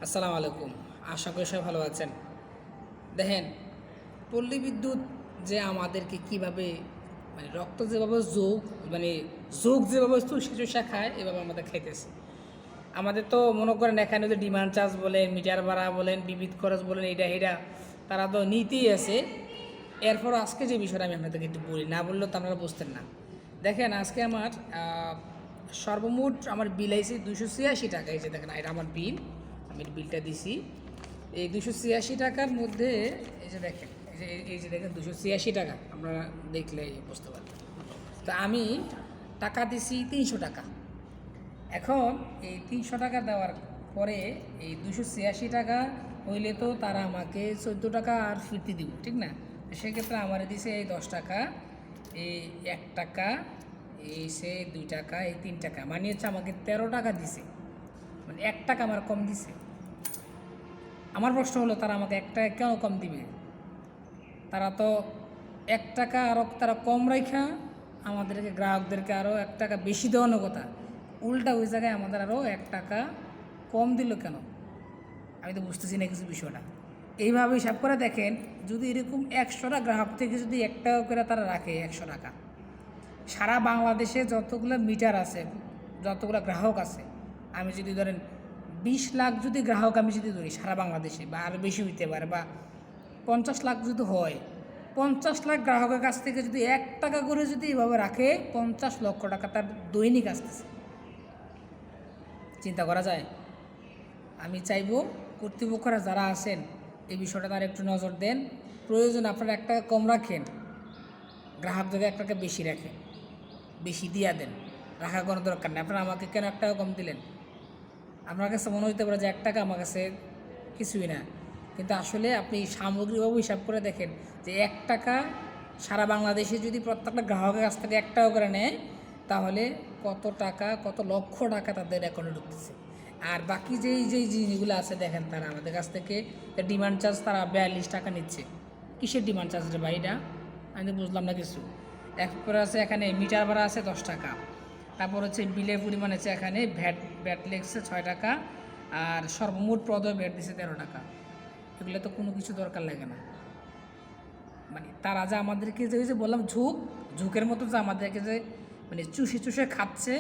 আসসালামু আলাইকুম। আশা করি সবাই ভালো আছেন। দেখেন, পল্লী বিদ্যুৎ যে আমাদেরকে কীভাবে রক্ত যেভাবে মানে যোগ যেভাবে চুষা খায় এভাবে আমাদের খাইতেছে। আমাদের তো মনে করেন এখানে যে ডিমান্ড চার্জ বলেন, মিটার ভাড়া বলেন, বিদ্যুৎ খরচ বলেন, এটা তারা তো নিতেই আছে। এরপর আজকে যে বিষয়টা আমি আপনাদেরকে একটু বলি, না বললেও তো আপনারা বুঝতেন না। দেখেন, আজকে আমার সর্বমোট আমার বিল আইছে 286 টাকা। এই যে দেখেন, এটা আমার বিল, আমি বিলটা দিছি। এই 286 টাকার মধ্যে এই যে দেখেন, এই যে দেখেন 286 টাকা, আপনারা দেখলে বুঝতে পারবেন। তো আমি টাকা দিছি 300 টাকা। এখন এই 300 টাকা দেওয়ার পরে এই 286 টাকা হইলে তো তারা আমাকে 14 টাকা আর ফিরতি দিব, ঠিক না? সেক্ষেত্রে আমার দিছে এই 10 টাকা, এই 1 টাকা, এই সে 2 টাকা, এই 3 টাকা, মানে হচ্ছে আমাকে 13 টাকা দিছে, মানে 1 টাকা আমার কম দিছে। আমার প্রশ্ন হলো, তারা আমাকে 1 টাকা কেন কম দিবে? তারা তো 1 টাকা আরও তারা কম রাখা আমাদেরকে গ্রাহকদেরকে আরও 1 টাকা বেশি দেওয়ানোর কথা, উল্টা ওই জায়গায় আমাদের আরও 1 টাকা কম দিল কেন? আমি তো বুঝতেছি না কিছু বিষয়টা। এইভাবে হিসাব করে দেখেন, যদি এরকম 100টা গ্রাহক থেকে যদি 1 টাকা করে তারা রাখে, 100 টাকা, সারা বাংলাদেশে যতগুলো মিটার আছে, যতগুলো গ্রাহক আছে, আমি যদি ধরেন 20 লাখ যদি গ্রাহক আমি যদি ধরি সারা বাংলাদেশে, বা আরও বেশি হইতে পারে, বা 50 লাখ যদি হয়, 50 লাখ গ্রাহকের কাছ থেকে যদি 1 টাকা করে যদি এভাবে রাখে, 50 লক্ষ টাকা তার দৈনিক আসতেছে। চিন্তা করা যায়? আমি চাইব কর্তৃপক্ষরা যারা আছেন এই বিষয়টা তারা একটু নজর দেন। প্রয়োজন আপনারা 1 টাকা কম রাখেন, গ্রাহক যদি 1 টাকা বেশি রাখেন, বেশি দিয়া দেন, রাখার কোনো দরকার নেই। আপনারা আমাকে কেন 1 টাকা কম দিলেন? আপনার কাছে মনে হতে পারে যে 1 টাকা আমার কাছে কিছুই না, কিন্তু আসলে আপনি সামগ্রিকভাবে হিসাব করে দেখেন যে 1 টাকা সারা বাংলাদেশে যদি প্রত্যেকটা গ্রাহকের কাছ থেকে 1 টাকা করে নেয়, তাহলে কত টাকা, কত লক্ষ টাকা তাদের অ্যাকাউন্টে ঢুকতেছে। আর বাকি যেই জিনিসগুলো আছে দেখেন, তারা আমাদের কাছ থেকে ডিমান্ড চার্জ তারা 42 টাকা নিচ্ছে। কিসের ডিমান্ড চার্জ রে ভাই? এটা আমি তো বুঝলাম না কিছু। এরপরে আছে এখানে মিটার ভাড়া আছে 10 টাকা, তারপর হচ্ছে বিলের পরিমাণ আছে এখানে ভ্যাট লেগছে 6 টাকা, আর সর্বমোট প্রদয় ভ্যাট দিচ্ছে 13 টাকা। এগুলো তো কোনো কিছু দরকার লাগে না। মানে তারা যে আমাদেরকে যে বললাম ঝুঁকের মতো যে আমাদেরকে যে মানে চুষে খাচ্ছে,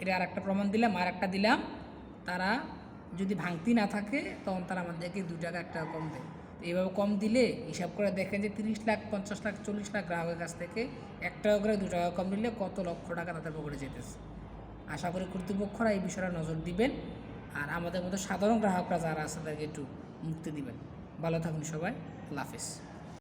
এটা আর একটা প্রমাণ দিলাম। আর একটা দিলাম, তারা যদি ভাঙতি না থাকে তখন তারা আমাদেরকে 2 টাকা 1 টাকা কম দেয়। তো এইভাবে কম দিলে হিসাব করে দেখেন যে 30 লাখ, 50 লাখ, 40 লাখ গ্রাহকের কাছ থেকে 1 টাকা করে 2 টাকা কম দিলে কত লক্ষ টাকা তাদের পকেটে যেতেছে। আশা করি কর্তৃপক্ষরা এই বিষয়টা নজর দিবেন, আর আমাদের মতো সাধারণ গ্রাহকরা যারা আছে তাদেরকে একটু মুক্তি দিবেন। ভালো থাকুন সবাই। আল্লাহ হাফেজ।